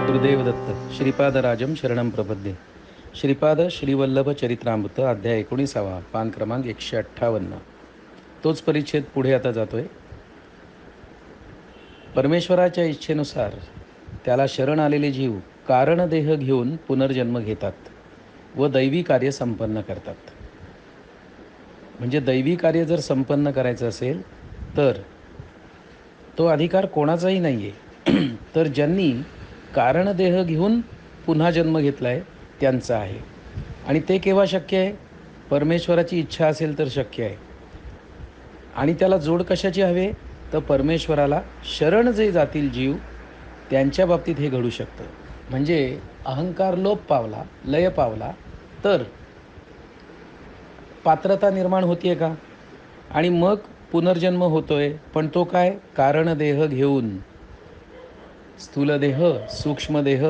गुरुदेव दत्त. श्रीपादराजम शरणम प्रपद्ये. श्रीपाद श्रीवल्लभ चरित्रामृत अध्याय 19, पान क्रमांक 158. तोच परिच्छेद पुढे आता जातोय. परमेश्वराच्या इच्छेनुसार त्याला शरण आलेले जीव कारणदेह घेऊन पुनर्जन्म घेतात व दैवी कार्य संपन्न करतात. म्हणजे दैवी कार्य जर संपन्न करायचं असेल तर तो अधिकार कोणाचाही नाही आहे. तर ज्यांनी कारणदेह घेऊन पुन्हा जन्म घेतला आहे त्यांचा आहे. आणि ते केव्हा शक्य आहे? परमेश्वराची इच्छा असेल तर शक्य आहे. आणि त्याला जोड कशाची हवे? तर परमेश्वराला शरण जे जातील जीव त्यांच्या बाबतीत हे घडू शकतं. म्हणजे अहंकार लोप पावला, लय पावला तर पात्रता निर्माण होतीये का? आणि मग पुनर्जन्म होतोय. पण तो काय? कारणदेह घेऊन. स्थूलदेह, सूक्ष्मदेह,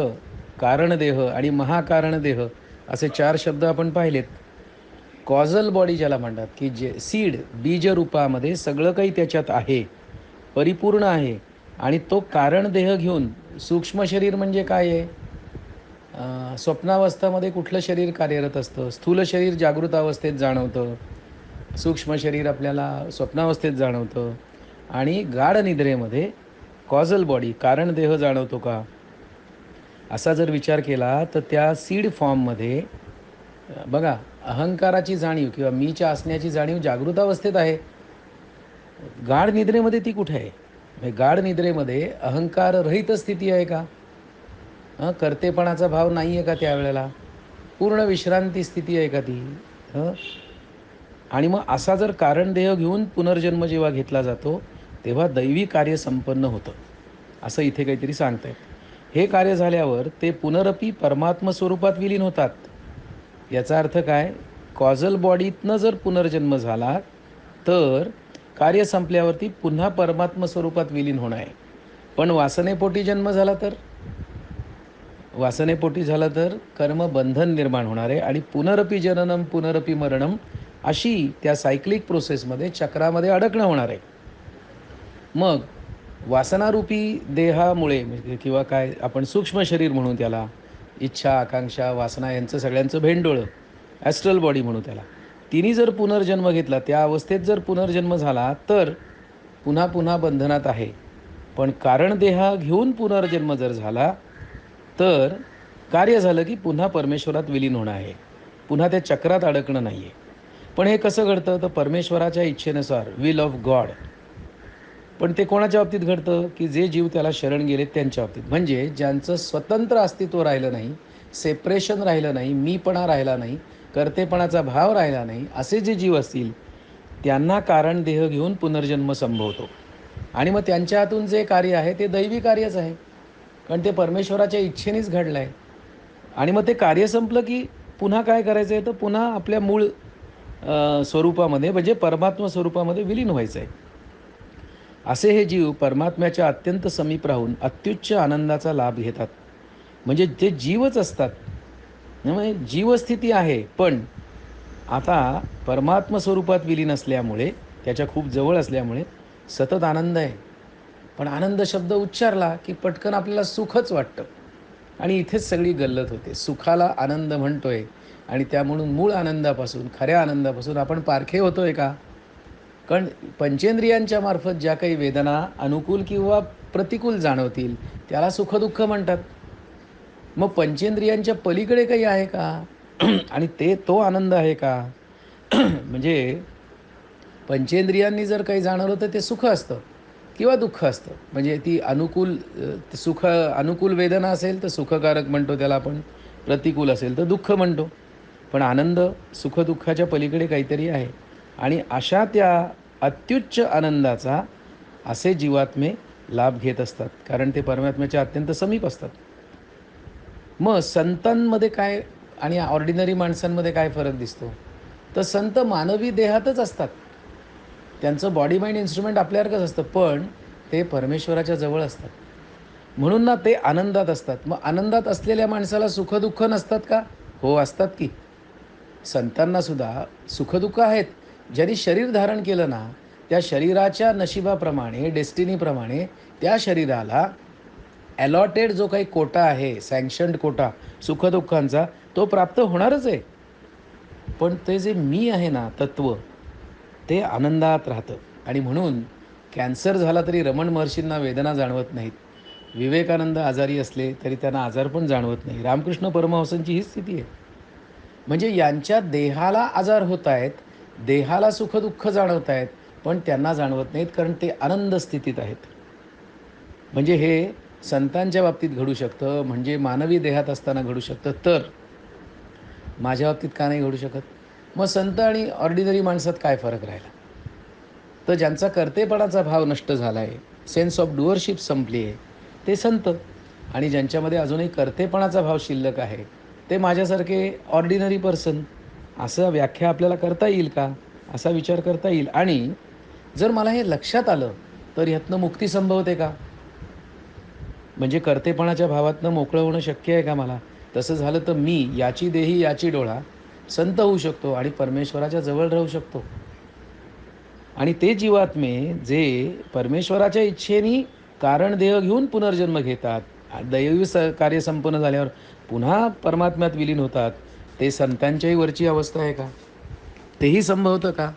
कारणदेह आणि महाकारणदेह असे 4 शब्द आपण पाहिलेत. कॉझल बॉडी ज्याला म्हणतात, की जे सीड बीजरूपामध्ये सगळं काही त्याच्यात आहे, परिपूर्ण आहे. आणि तो कारणदेह घेऊन सूक्ष्म शरीर म्हणजे काय आहे? स्वप्नावस्थामध्ये कुठलं शरीर कार्यरत असतं? स्थूल शरीर जागृत अवस्थेत जाणवतं, सूक्ष्म शरीर आपल्याला स्वप्नावस्थेत जाणवतं आणि गाढ निद्रेमध्ये कॉझल बॉडी कारण देह जाणवतो का? असा जर विचार केला तर त्या सीड फॉर्ममध्ये बघा, अहंकाराची जाणीव किंवा मीच्या असण्याची जाणीव जागृत अवस्थेत आहे. गाढ निद्रेमध्ये ती कुठे आहे? म्हणजे गाढ निद्रेमध्ये अहंकार रहित स्थिती आहे का? कर्तेपणाचा भाव नाही आहे का त्यावेळेला? पूर्ण विश्रांती स्थिती आहे का ती? आणि मग असा जर कारणदेह घेऊन पुनर्जन्म जेव्हा घेतला जातो तेव्हा दैवी कार्य संपन्न होतं, असं इथे काहीतरी सांगतायत. हे कार्य झाल्यावर ते पुनरपी परमात्म स्वरूपात विलीन होतात. याचा अर्थ काय? कॉझल बॉडीतनं जर पुनर्जन्म झाला तर कार्य संपल्यावरती पुन्हा परमात्म स्वरूपात विलीन होणं आहे. पण वासनेपोटी जन्म झाला तर वासनेपोटी झाला तर कर्मबंधन निर्माण होणार आहे आणि पुनरपी जननम पुनरपी मरणम अशी त्या सायक्लिक प्रोसेसमध्ये चक्रामध्ये अडकणं होणार आहे. मग वासनारूपी देहामुळे किंवा काय आपण सूक्ष्म शरीर म्हणू त्याला, इच्छा आकांक्षा वासना यांचं सगळ्यांचं भेंडोळं, ॲस्ट्रल बॉडी म्हणू त्याला, तिने जर पुनर्जन्म घेतला, त्या अवस्थेत जर पुनर्जन्म झाला तर पुन्हा पुन्हा बंधनात आहे. पण कारणदेहा घेऊन पुनर्जन्म जर झाला तर कार्य झालं की पुन्हा परमेश्वरात विलीन होणं आहे, पुन्हा त्या चक्रात अडकणं नाही आहे. पण हे कसं घडतं? तर परमेश्वराच्या इच्छेनुसार, विल ऑफ गॉड. पण ते कोणाच्या बाबतीत घडतं? की जे जीव त्याला शरण गेलेत त्यांच्या बाबतीत. म्हणजे ज्यांचं स्वतंत्र अस्तित्व राहिलं नाही, सेपरेशन राहिलं नाही, मीपणा राहिला नाही, कर्तेपणाचा भाव राहिला नाही, असे जे जीव असतील त्यांना कारण देह घेऊन पुनर्जन्म संभवतो. आणि मग त्यांच्या हातून जे कार्य आहे ते दैवी कार्यच आहे, कारण ते परमेश्वराच्या इच्छेनेच घडलं आहे. आणि मग ते कार्य संपलं की पुन्हा काय करायचं आहे? तर पुन्हा आपल्या मूळ स्वरूपामध्ये म्हणजे परमात्मा स्वरूपामध्ये विलीन व्हायचं आहे. असे हे जीव परमात्म्याच्या अत्यंत समीप राहून अत्युच्च आनंदाचा लाभ घेतात. म्हणजे ते जीवच असतात, म्हणजे जीवस्थिती आहे. पण आता परमात्मा स्वरूपात विलीन असल्यामुळे, त्याच्या खूप जवळ असल्यामुळे सतत आनंद आहे. पण आनंद शब्द उच्चारला की पटकन आपल्याला सुखच वाटतं आणि इथेच सगळी गल्लत होते. सुखाला आनंद म्हणतोय आणि त्यामुळं मूळ आनंदापासून, खऱ्या आनंदापासून आपण पारखे होतोय का? कारण पंचेंद्रियांच्या मार्फत ज्या काही वेदना अनुकूल किंवा प्रतिकूल जाणवतील त्याला सुखदुःख म्हणतात. मग पंचेंद्रियांच्या पलीकडे काही आहे का? आणि तो आनंद आहे का? म्हणजे पंचेंद्रियांनी जर काही जाणवलं तर ते सुख असतं किंवा दुःख असतं. म्हणजे ती अनुकूल सुख, अनुकूल वेदना असेल तर सुखकारक म्हणतो त्याला आपण, प्रतिकूल असेल तर दुःख म्हणतो. पण आनंद सुखदुःखाच्या पलीकडे काहीतरी आहे. आणि अशा त्या अत्युच्च आनंदाचा असे जीवात्मे लाभ घेत असतात, कारण ते परमात्म्याच्या अत्यंत समीप असतात. मग संतांमध्ये काय आणि ऑर्डिनरी माणसांमध्ये काय फरक दिसतो? तर संत मानवी देहातच असतात, त्यांचं बॉडी माइंड इन्स्ट्रुमेंट आपल्यासारखंच असतं, पण ते परमेश्वराच्या जवळ असतात. म्हणून ना ते आनंदात असतात. मग आनंदात असलेल्या माणसाला सुखदुःख नसतात का? हो, असतात की. संतांनासुद्धा सुखदुःख आहेत. ज्यांनी शरीर धारण केलं ना, त्या शरीराच्या नशिबाप्रमाणे, डेस्टिनीप्रमाणे त्या शरीराला अलॉटेड जो काही कोटा आहे, सँक्शन्ड कोटा सुखदुःखांचा, तो प्राप्त होणारच आहे. पण ते जे मी आहे ना तत्त्व, ते आनंदात राहतं आणि म्हणून कॅन्सर झाला तरी रमण महर्षींना वेदना जाणवत नाहीत. विवेकानंद आजारी असले तरी त्यांना आजार पण जाणवत नाही. रामकृष्ण परमहंसांची हीच स्थिती आहे. म्हणजे यांच्या देहाला आजार होत आहेत, देहाला सुख-दुःख जाणवत आहेत, पण त्यांना जाणवत नाहीत कारण ते आनंद स्थितीत आहेत. म्हणजे हे संतांच्या बाबतीत घडू शकतं, म्हणजे मानवी देहात असताना घडू शकतं, तर माझ्या बाबतीत का नाही घडू शकत? मग संत आणि ऑर्डिनरी माणसात काय फरक राहिला? तर ज्यांचा कर्तेपणाचा भाव नष्ट झाला आहे, सेन्स ऑफ डुअरशिप संपली आहे, ते संत. आणि ज्यांच्यामध्ये अजूनही कर्तेपणाचा भाव शिल्लक आहे, ते माझ्यासारखे ऑर्डिनरी पर्सन. असं व्याख्या आपल्याला करता येईल का? असा विचार करता येईल. आणि जर मला हे लक्षात आलं, तर ह्यातनं मुक्ती संभवते का? म्हणजे कर्तेपणाच्या भावातनं मोकळं होणं शक्य आहे का मला? तसं झालं तर मी याची देही याची डोळा संत होऊ शकतो आणि परमेश्वराच्या जवळ राहू शकतो. आणि ते जीवात्मे जे परमेश्वराच्या इच्छेने कारण देह घेऊन पुनर्जन्म घेतात, दैवी कार्य संपन्न झाल्यावर पुन्हा परमात्म्यात विलीन होतात, ते संतांच्याही वरची अवस्था आहे का? तेही संभवतं का?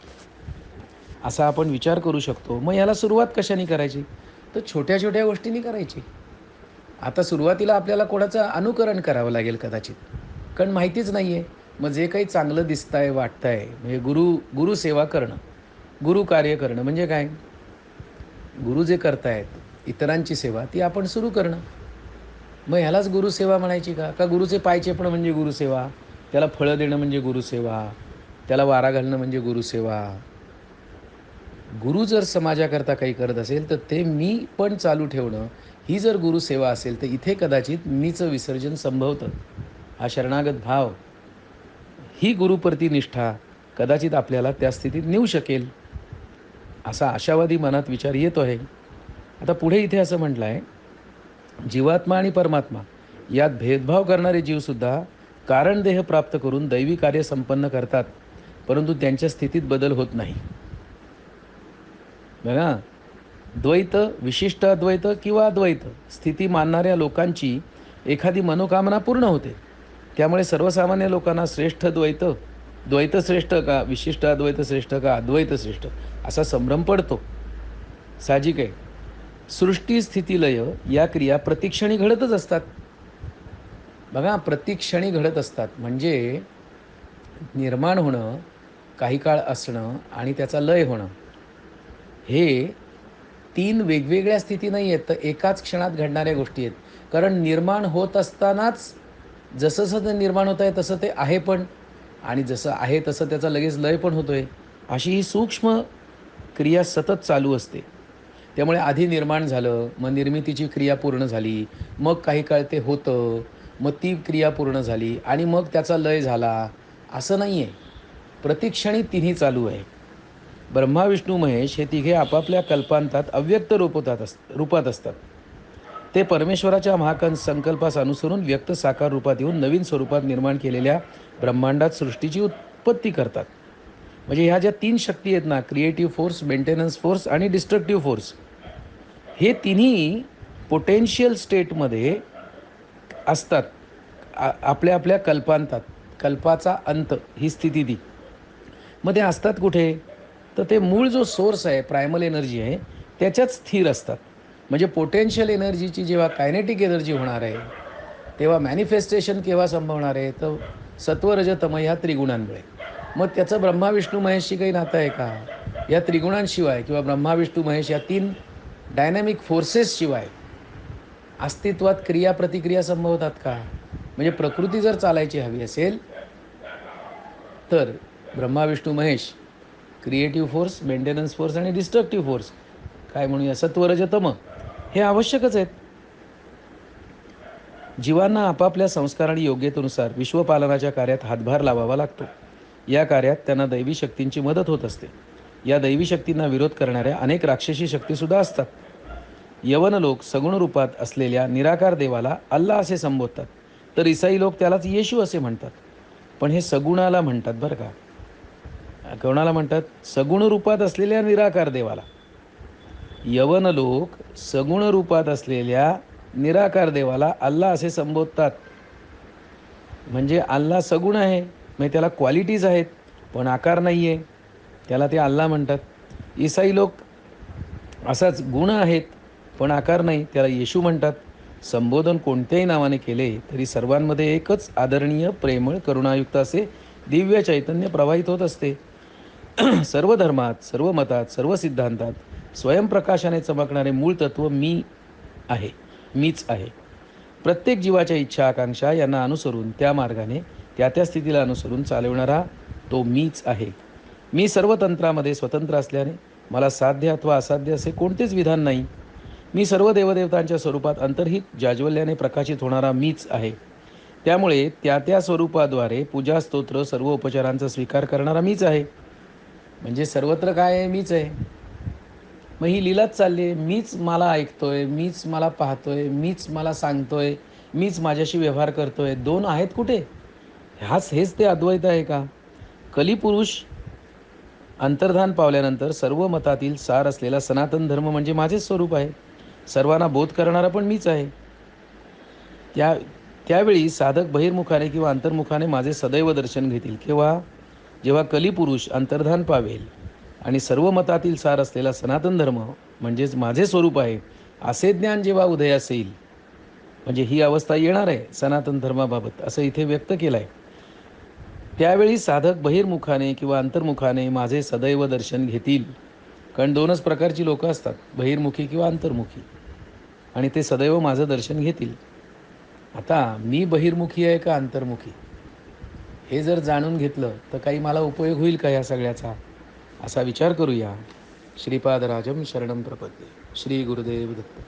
असा आपण विचार करू शकतो. मग याला सुरुवात कशाने करायची? तर छोट्या-छोट्या गोष्टींनी करायची. आता सुरुवातीला आपल्याला कोणाचं अनुकरण करावं लागेल कदाचित, कारण माहितीच नाही आहे. मग जे काही चांगलं दिसतंय, वाटतंय, म्हणजे गुरुसेवा करणं, गुरुकार्य करणं म्हणजे काय? गुरु जे करतायत, इतरांची सेवा ती आपण सुरू करणं. मग ह्यालाच गुरुसेवा म्हणायची का? का गुरुचे पाय चेपणं म्हणजे गुरुसेवा? त्याला फळं देणं म्हणजे गुरुसेवा? त्याला वारा घालणं म्हणजे गुरुसेवा? गुरु जर समाजाकरता काही करत असेल, तर ते मी पण चालू ठेवणं, ही जर गुरुसेवा असेल, तर इथे कदाचित मीचं विसर्जन संभवतं. हा शरणागत भाव, ही गुरुप्रती निष्ठा कदाचित आपल्याला त्या स्थितीत नेऊ शकेल, असा आशावादी मनात विचार येतो आहे. आता पुढे इथे असं म्हटलं आहे, जीवात्मा आणि परमात्मा यात भेदभाव करणारे जीवसुद्धा कारण देह प्राप्त करून दैवी कार्य संपन्न करतात, परंतु त्यांच्या स्थितीत बदल होत नाही. बघा, द्वैत, विशिष्ट अद्वैत किंवा अद्वैत स्थिती मानणाऱ्या लोकांची एखादी मनोकामना पूर्ण होते. त्यामुळे सर्वसामान्य लोकांना श्रेष्ठ द्वैत, द्वैत श्रेष्ठ का विशिष्ट अद्वैत श्रेष्ठ का अद्वैत श्रेष्ठ असा संभ्रम पडतो. साहजिक आहे. सृष्टी स्थिती लय या क्रिया प्रतिक्षणी घडतच असतात. बघा, प्रतिक्षणी घडत असतात. म्हणजे निर्माण होणं, काही काळ असणं आणि त्याचा लय होणं, हे 3 वेगवेगळ्या स्थिती नाही आहेत, तर एकाच क्षणात घडणाऱ्या गोष्टी आहेत. कारण निर्माण होत असतानाच जसं-जसं ते निर्माण होत आहे, तसं ते आहे पण, आणि जसं आहे तसं त्याचा लगेच लय पण होतोय. अशी ही सूक्ष्म क्रिया सतत चालू असते. त्यामुळे आधी निर्माण झालं, मग निर्मितीची क्रिया पूर्ण झाली, मग काही काळ ते होतं, मग ती क्रिया पूर्ण झाली आणि मग त्याचा लय झाला, असं नाही आहे. प्रतिक्षणी तिन्ही चालू आहे. ब्रह्मा, विष्णू, महेश हे तिघे आपापल्या कल्पांतात अव्यक्त रूपात असतात. ते परमेश्वराच्या संकल्पास अनुसरून व्यक्त साकार रूपात येऊन नवीन स्वरूपात निर्माण केलेल्या ब्रह्मांडात सृष्टीची उत्पत्ती करतात. म्हणजे ह्या ज्या 3 शक्ती आहेत ना, क्रिएटिव्ह फोर्स, मेंटेनन्स फोर्स आणि डिस्ट्रक्टिव्ह फोर्स, हे तिन्ही पोटेन्शियल स्टेटमध्ये असतात. आपल्या आपल्या कल्पांतात. कल्पाचा अंत ही स्थिती ती. मग ते असतात कुठे? तर ते मूळ जो सोर्स आहे, प्रायमल एनर्जी आहे, त्याच्यात स्थिर असतात. म्हणजे पोटेन्शियल एनर्जीची जेव्हा कायनेटिक एनर्जी होणार आहे, तेव्हा मॅनिफेस्टेशन केव्हा संभवणार आहे? तर सत्व, रज, तम ह्या त्रिगुणांमुळे. मग त्याचं ब्रह्मा, विष्णू, महेशशी काही नातं आहे का? या त्रिगुणांशिवाय किंवा ब्रह्मा, विष्णू, महेश या 3 डायनॅमिक फोर्सेसशिवाय अस्तित्वात क्रिया-प्रतिक्रिया संभवतात का? म्हणजे प्रकृती जर चालायची हवी असेल, तर Brahma, Vishnu, Mahesh, creative force, maintenance force आणि डिस्ट्रक्टिव्ह फोर्स, काय म्हणूया सत्व, रज, तम, हे आवश्यकच आहेत. जीवांना आपापल्या संस्कार आणि योग्यतेनुसार विश्वपालनाच्या कार्यात हातभार लावावा लागतो. या कार्यात त्यांना दैवी शक्तींची मदत होत असते. या दैवी शक्तींना विरोध करणाऱ्या अनेक राक्षसी शक्तीसुद्धा असतात. यवन लोक सगुण रूपात असलेल्या निराकार देवाला अल्ला असे संबोधतात, तर ईसाई लोक त्यालाच येशू असे म्हणतात. पण हे सगुणाला म्हणतात बरं का. कोणाला म्हणतात? सगुण रूपात असलेल्या निराकार देवाला. यवन लोक सगुण रूपात असलेल्या निराकार देवाला अल्लाह असे संबोधतात. म्हणजे अल्लाह सगुण आहे, म्हणजे त्याला क्वालिटीज आहेत, पण आकार नाही आहे. त्याला ते अल्लाह म्हणतात. ईसाई लोक असाच गुण आहेत, पण आकार नाही, त्याला येशू म्हणतात. संबोधन कोणत्याही नावाने केले तरी सर्वांमध्ये एकच आदरणीय, प्रेमळ, करुणायुक्त असे दिव्य चैतन्य प्रवाहित होत असते. सर्व धर्मात, सर्व मतात, सर्व सिद्धांतात स्वयंप्रकाशाने चमकणारे मूळ तत्व मी आहे, मीच आहे. प्रत्येक जीवाच्या इच्छा आकांक्षा यांना अनुसरून त्या मार्गाने त्या त्या स्थितीला अनुसरून चालवणारा तो मीच आहे. मी सर्व तंत्रामध्ये स्वतंत्र असल्याने मला साध्य अथवा असाध्य असे कोणतेच विधान नाही. मी सर्व देवदेवतांच्या स्वरूपात अंतर्हित जाज्वल्याने प्रकाशित होणारा मीच आहे. त्यामुळे त्या त्या स्वरूपाद्वारे पूजा स्तोत्र सर्व उपचारांचा स्वीकार करणारा मीच आहे. म्हणजे सर्वत्र काय आहे? मीच आहे. मग ही लीलाच चालली आहे. मीच मला ऐकतोय, मीच मला पाहतोय, मीच मला सांगतोय, मीच माझ्याशी व्यवहार करतोय. दोन आहेत कुठे? हेच ते अद्वैत आहे का? कलिपुरुष अंतर्धान पावल्यानंतर सर्व मतातील सार असलेला सनातन धर्म म्हणजे माझेच स्वरूप आहे. सर्वांना बोध करणारा पण मीच आहे. त्या त्यावेळी साधक बहिर्मुखाने किंवा अंतर्मुखाने माझे सदैव दर्शन घेतील. केव्हा? जेव्हा कलिपुरुष अंतर्धान पावेल आणि सर्व मतातील सार असलेला सनातन धर्म म्हणजेच माझे स्वरूप आहे असे ज्ञान जेव्हा उदयास येईल, म्हणजे ही अवस्था येणार आहे सनातन धर्माबाबत असं इथे व्यक्त केलं आहे. त्यावेळी साधक बहिर्मुखाने किंवा अंतर्मुखाने माझे सदैव दर्शन घेतील. कारण दोनच प्रकारची लोक असतात, बहिर्मुखी किंवा अंतर्मुखी, आणि ते सदैव माझं दर्शन घेतील. आता मी बहिर्मुखी आहे का अंतर्मुखी हे जर जाणून घेतलं तर काही मला उपयोग होईल का या सगळ्याचा, असा विचार करूया. श्रीपादराजम शरणम प्रपद्ये. श्री गुरुदेव दत्त.